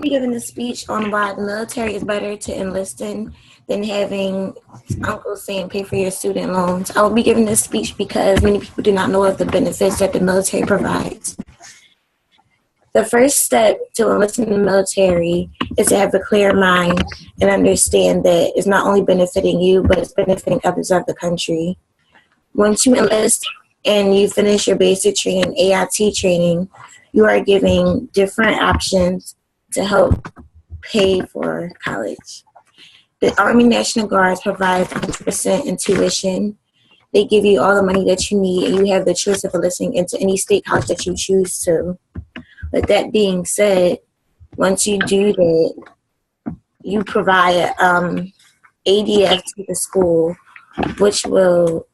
be giving a speech on why the military is better to enlist in than having uncles saying pay for your student loans. I will be giving this speech because many people do not know of the benefits that the military provides. The first step to enlisting in the military is to have a clear mind and understand that it's not only benefiting you, but it's benefiting others of the country. Once you enlist and you finish your basic training, AIT training, you are giving different options to help pay for college. The Army National Guards provides 100% in tuition. They give you all the money that you need, and you have the choice of enlisting into any state college that you choose to. But that being said, once you do that, you provide ADF to the school, which will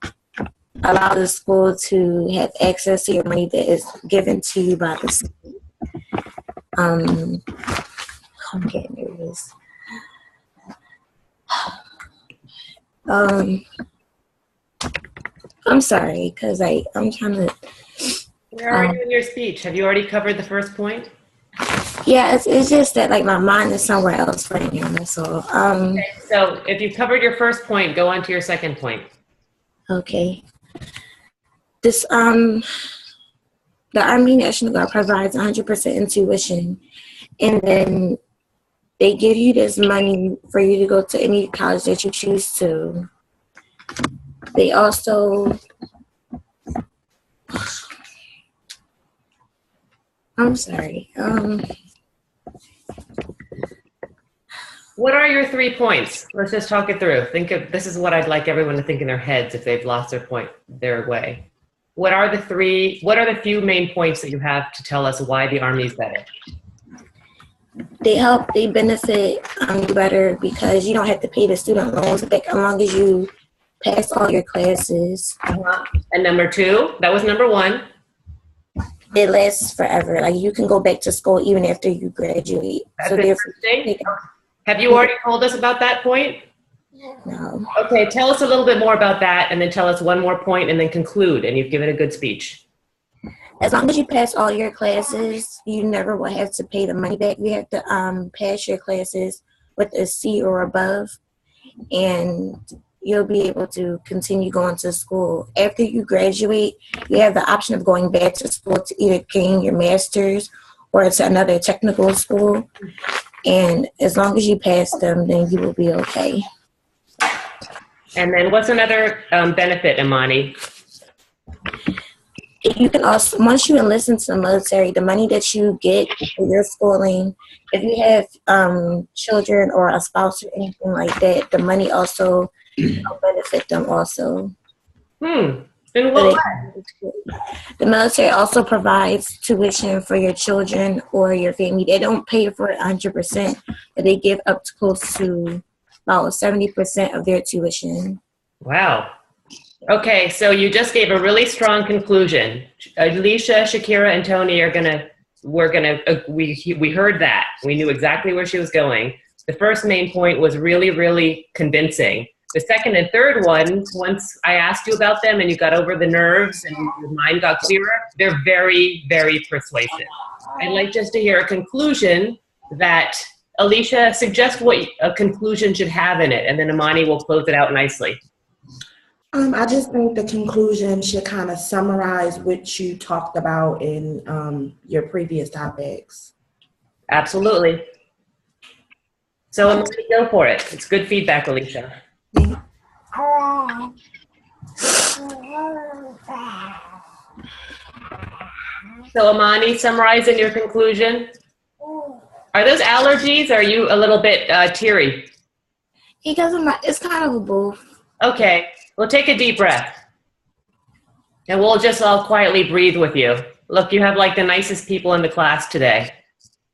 allow the school to have access to your money that is given to you by the state. I'm getting nervous. I'm sorry, because I'm trying to... Where are you in your speech? Have you already covered the first point? Yeah, it's just that like my mind is somewhere else right now. That's all. Okay, so if you've covered your first point, go on to your second point. Okay. This the Army National Guard provides 100% in tuition, and then they give you this money for you to go to any college that you choose to. They also I'm sorry. What are your 3 points? Let's just talk it through. Think of this is what I'd like everyone to think in their heads if they've lost their way. What are the few main points that you have to tell us why the Army is better? They benefit you better because you don't have to pay the student loans back as long as you pass all your classes. And number 2, that was number 1. It lasts forever. Like you can go back to school even after you graduate. That's interesting. Have you already told us about that point? No. Okay, tell us a little bit more about that, and then tell us one more point, and then conclude. And you've given a good speech. As long as you pass all your classes, you never will have to pay the money back. You have to pass your classes with a C or above, and you'll be able to continue going to school. After you graduate, you have the option of going back to school to either gain your master's or to another technical school. And as long as you pass them, then you will be okay. And then what's another benefit, Imani? You can also, once you enlist into the military, the money that you get for your schooling, if you have children or a spouse or anything like that, the money also will benefit them also. In what way? The military also provides tuition for your children or your family. They don't pay for it 100%, but they give up to close to about 70% of their tuition. Wow. Okay, so you just gave a really strong conclusion. Alicia, Shakira, and Tony we heard that. We knew exactly where she was going. The first main point was really, really convincing. The second and third one, once I asked you about them and you got over the nerves and your mind got clearer, they're very, very persuasive. I'd like just to hear a conclusion that Alicia suggests what a conclusion should have in it, and then Imani will close it out nicely. I just think the conclusion should kind of summarize what you talked about in your previous topics. Absolutely. So Imani, go for it. It's good feedback, Alicia. So Imani, summarize in your conclusion. Are those allergies? Or are you a little bit teary? Because it's kind of a both. Okay, well, take a deep breath. And we'll just all quietly breathe with you. Look, you have like the nicest people in the class today.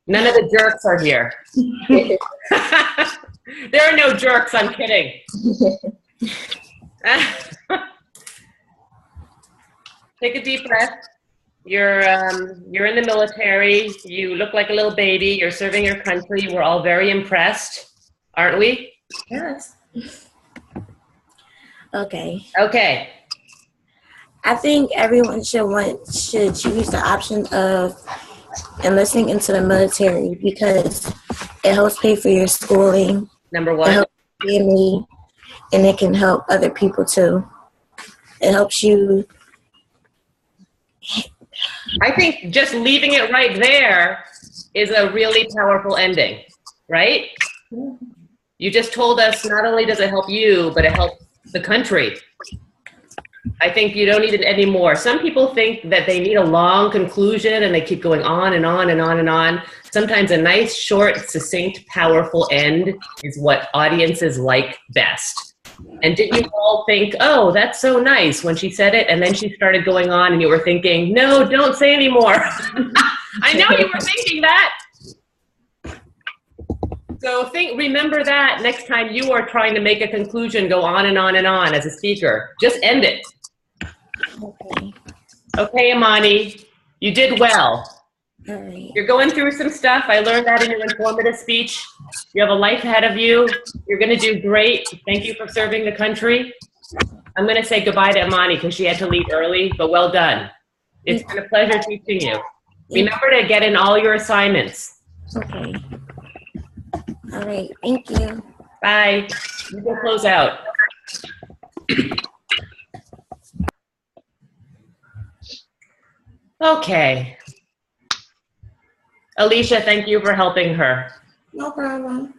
None of the jerks are here. There are no jerks, I'm kidding. Take a deep breath. You're in the military. You look like a little baby. You're serving your country. We're all very impressed, aren't we? Yes. Okay. Okay. I think everyone should choose the option of enlisting into the military because It helps pay for your schooling. Number It one. helps you and me, and it can help other people too. It helps you. I think just leaving it right there is a really powerful ending, right? You just told us not only does it help you, but it helps the country. I think you don't need it anymore. Some people think that they need a long conclusion and they keep going on and on and on and on. Sometimes a nice, short, succinct, powerful end is what audiences like best. And didn't you all think, oh, that's so nice when she said it, and then she started going on and you were thinking, no, don't say anymore. I know you were thinking that. So remember that next time you are trying to make a conclusion, go on and on and on as a speaker. Just end it. Okay. Okay, Imani, you did well. All right. You're going through some stuff. I learned that in your informative speech. You have a life ahead of you. You're going to do great. Thank you for serving the country. I'm going to say goodbye to Imani because she had to leave early, but well done. It's been a pleasure teaching you. Remember to get in all your assignments. Okay. All right. Thank you. Bye. You can close out. Okay. Alicia, thank you for helping her. No problem.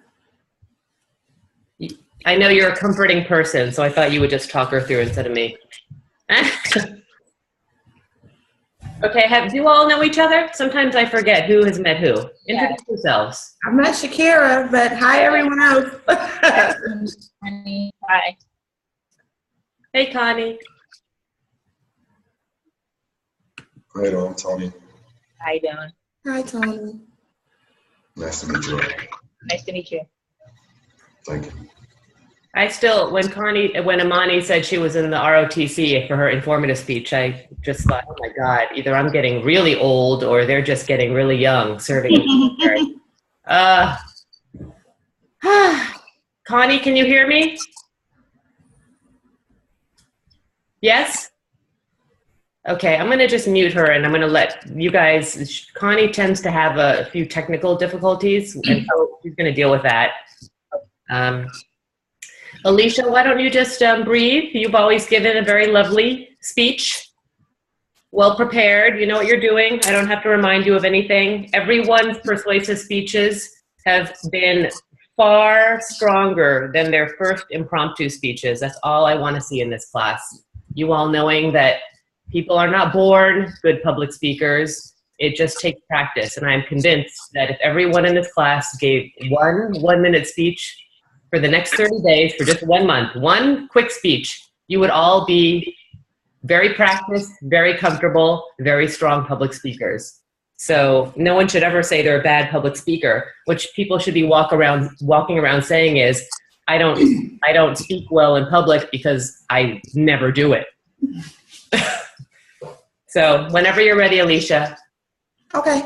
I know you're a comforting person, so I thought you would just talk her through instead of me. Okay, do you all know each other? Sometimes I forget who has met who. Introduce yourselves. I've met Shakira, but hi everyone else. Hi. Hey, Connie. Hey, I'm Tony. How you doing? Hi, Tony. Nice to meet you. Nice to meet you. Thank you. When Imani said she was in the ROTC for her informative speech, I just thought, oh my God, either I'm getting really old or they're just getting really young serving. Connie, can you hear me? Yes? Okay, I'm going to just mute her and I'm going to let you guys, Connie tends to have a few technical difficulties and so she's going to deal with that. Alicia, why don't you just breathe? You've always given a very lovely speech. Well prepared, you know what you're doing. I don't have to remind you of anything. Everyone's persuasive speeches have been far stronger than their first impromptu speeches. That's all I want to see in this class. You all knowing that people are not born good public speakers. It just takes practice. And I'm convinced that if everyone in this class gave one-minute speech for the next 30 days, for just 1 month, one quick speech, you would all be very practiced, very comfortable, very strong public speakers. So no one should ever say they're a bad public speaker. Which people should be walking around saying is, I don't speak well in public because I never do it. So whenever you're ready, Alicia. Okay.